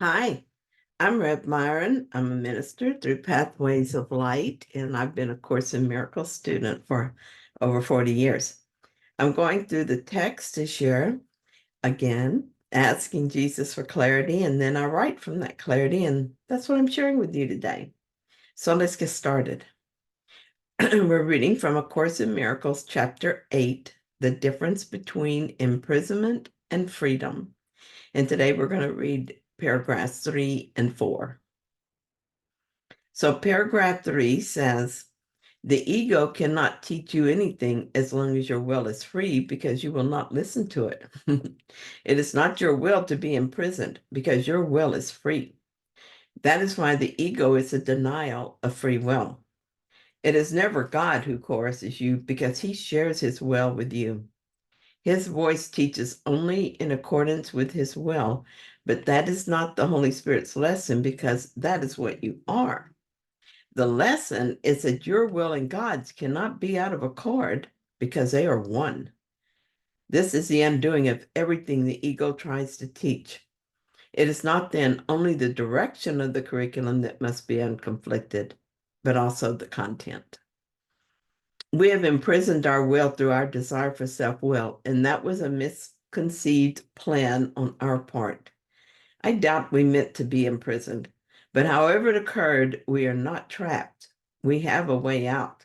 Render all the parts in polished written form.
Hi, I'm Rev Myron. I'm a minister through Pathways of Light, and I've been a Course in Miracles student for over 40 years. I'm going through the text this year again, asking Jesus for clarity, and then I write from that clarity, and that's what I'm sharing with you today. So let's get started. We're reading from A Course in Miracles, Chapter 8, The Difference Between Imprisonment and Freedom. And today we're going to read paragraphs 3 and 4. So paragraph 3 says, the ego cannot teach you anything as long as your will is free because you will not listen to it. It is not your will to be imprisoned because your will is free. That is why the ego is a denial of free will. It is never God who coerces you because he shares his will with you. His voice teaches only in accordance with his will, but that is not the Holy Spirit's lesson because that is what you are. The lesson is that your will and God's cannot be out of accord because they are one. This is the undoing of everything the ego tries to teach. It is not then only the direction of the curriculum that must be unconflicted, but also the content. We have imprisoned our will through our desire for self-will, and that was a misconceived plan on our part. I doubt we meant to be imprisoned, but however it occurred, we are not trapped. We have a way out.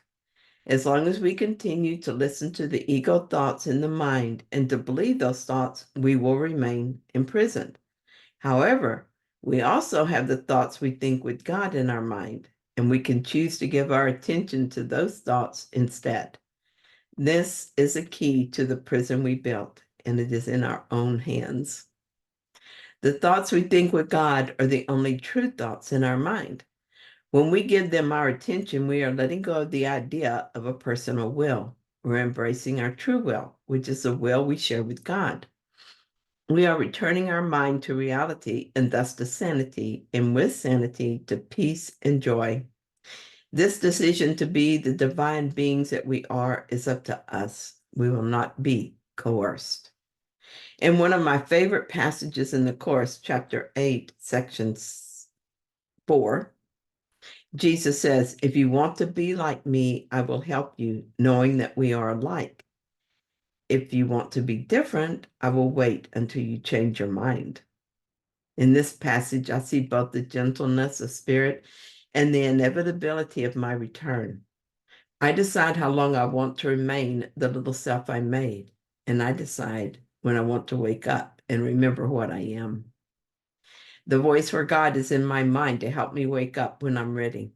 As long as we continue to listen to the ego thoughts in the mind and to believe those thoughts, we will remain imprisoned. However, we also have the thoughts we think with God in our mind, and we can choose to give our attention to those thoughts instead. This is a key to the prison we built, and it is in our own hands. The thoughts we think with God are the only true thoughts in our mind. When we give them our attention, we are letting go of the idea of a personal will. We're embracing our true will, which is the will we share with God. We are returning our mind to reality and thus to sanity, and with sanity to peace and joy. This decision to be the divine beings that we are is up to us. We will not be coerced. In one of my favorite passages in the Course, chapter 8, section 4, Jesus says, if you want to be like me, I will help you, knowing that we are alike. If you want to be different, I will wait until you change your mind. In this passage, I see both the gentleness of spirit and the inevitability of my return. I decide how long I want to remain the little self I made, and I decide when I want to wake up and remember what I am. The voice for God is in my mind to help me wake up when I'm ready.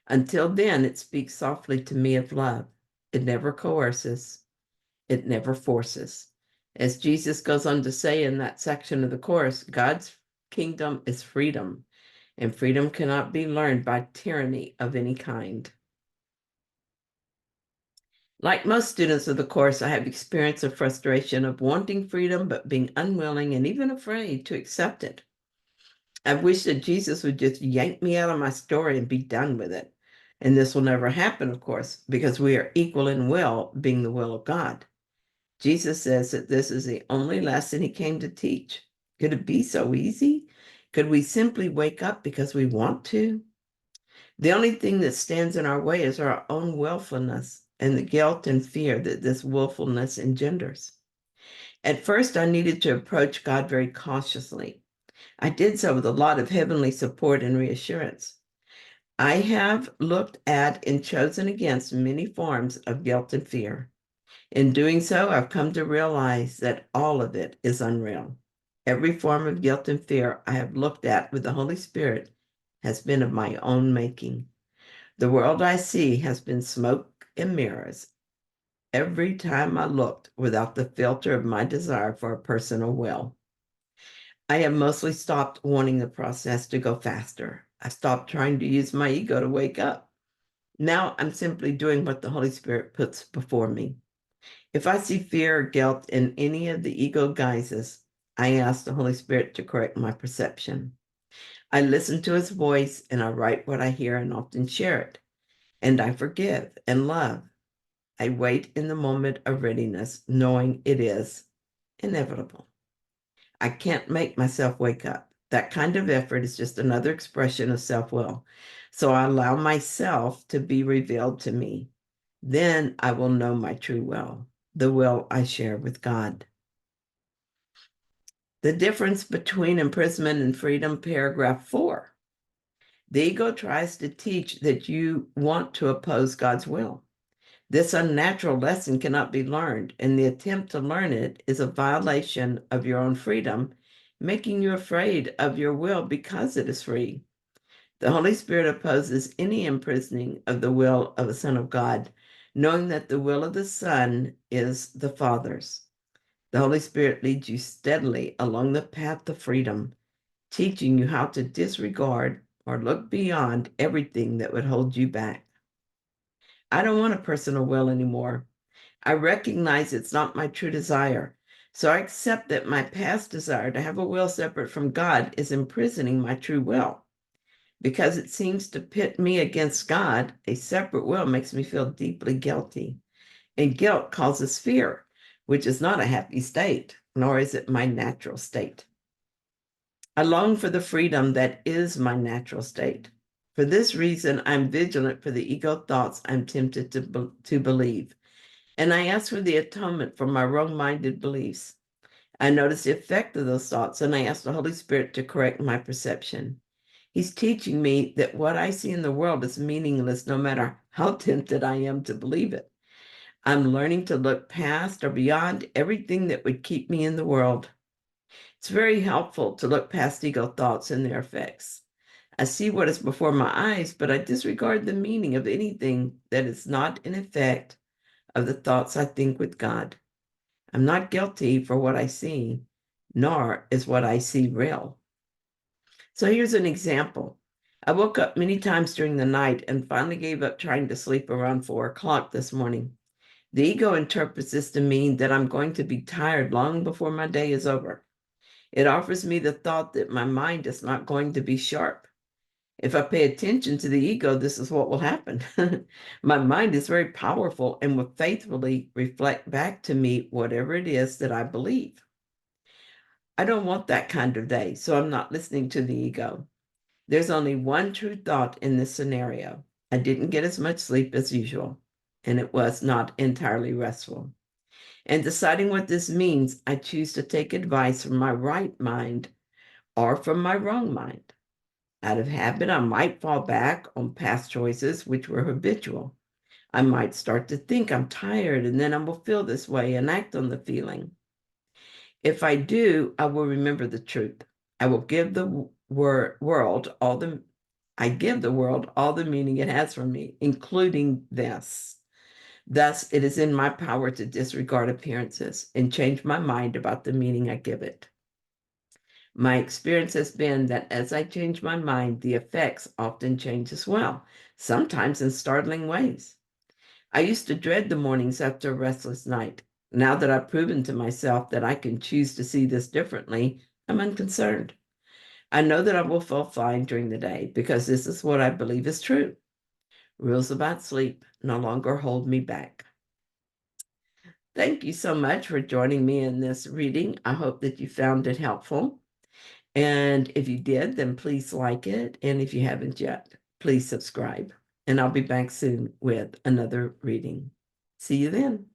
Until then, it speaks softly to me of love. It never coerces. It never forces. As Jesus goes on to say in that section of the Course, God's kingdom is freedom, and freedom cannot be learned by tyranny of any kind. Like most students of the Course, I have experienced a frustration of wanting freedom, but being unwilling and even afraid to accept it. I wish that Jesus would just yank me out of my story and be done with it. And this will never happen, of course, because we are equal in will, being the will of God. Jesus says that this is the only lesson he came to teach. Could it be so easy? Could we simply wake up because we want to? The only thing that stands in our way is our own willfulness and the guilt and fear that this willfulness engenders. At first, I needed to approach God very cautiously. I did so with a lot of heavenly support and reassurance. I have looked at and chosen against many forms of guilt and fear. In doing so, I've come to realize that all of it is unreal. Every form of guilt and fear I have looked at with the Holy Spirit has been of my own making. The world I see has been smoke and mirrors every time I looked without the filter of my desire for a personal will. I have mostly stopped wanting the process to go faster. I stopped trying to use my ego to wake up. Now I'm simply doing what the Holy Spirit puts before me. If I see fear or guilt in any of the ego guises, I ask the Holy Spirit to correct my perception. I listen to his voice and I write what I hear and often share it. And I forgive and love. I wait in the moment of readiness, knowing it is inevitable. I can't make myself wake up. That kind of effort is just another expression of self-will. So I allow myself to be revealed to me. Then I will know my true will, the will I share with God. The difference between imprisonment and freedom, paragraph 4. The ego tries to teach that you want to oppose God's will. This unnatural lesson cannot be learned, and the attempt to learn it is a violation of your own freedom, making you afraid of your will because it is free. The Holy Spirit opposes any imprisoning of the will of a Son of God, knowing that the will of the Son is the Father's. The Holy Spirit leads you steadily along the path of freedom, teaching you how to disregard or look beyond everything that would hold you back. I don't want a personal will anymore. I recognize it's not my true desire. So I accept that my past desire to have a will separate from God is imprisoning my true will. Because it seems to pit me against God, a separate will makes me feel deeply guilty. And guilt causes fear, which is not a happy state, nor is it my natural state. I long for the freedom that is my natural state. For this reason, I'm vigilant for the ego thoughts I'm tempted to believe. And I ask for the atonement for my wrong-minded beliefs. I notice the effect of those thoughts, and I ask the Holy Spirit to correct my perception. He's teaching me that what I see in the world is meaningless, no matter how tempted I am to believe it. I'm learning to look past or beyond everything that would keep me in the world. It's very helpful to look past ego thoughts and their effects. I see what is before my eyes, but I disregard the meaning of anything that is not an effect of the thoughts I think with God. I'm not guilty for what I see, nor is what I see real. So here's an example. I woke up many times during the night and finally gave up trying to sleep around 4 o'clock this morning. The ego interprets this to mean that I'm going to be tired long before my day is over. It offers me the thought that my mind is not going to be sharp. If I pay attention to the ego, this is what will happen. My mind is very powerful and will faithfully reflect back to me whatever it is that I believe. I don't want that kind of day, so I'm not listening to the ego. There's only one true thought in this scenario. I didn't get as much sleep as usual, and it was not entirely restful. And deciding what this means, I choose to take advice from my right mind or from my wrong mind. Out of habit, I might fall back on past choices which were habitual. I might start to think I'm tired, and then I will feel this way and act on the feeling. If I do, I will remember the truth. I will give the world all the I give the world all the meaning it has for me, including this. Thus, it is in my power to disregard appearances and change my mind about the meaning I give it. My experience has been that as I change my mind, the effects often change as well, sometimes in startling ways. I used to dread the mornings after a restless night. Now that I've proven to myself that I can choose to see this differently, I'm unconcerned. I know that I will feel fine during the day because this is what I believe is true. Rules about sleep no longer hold me back. Thank you so much for joining me in this reading. I hope that you found it helpful. And if you did, then please like it. And if you haven't yet, please subscribe. And I'll be back soon with another reading. See you then.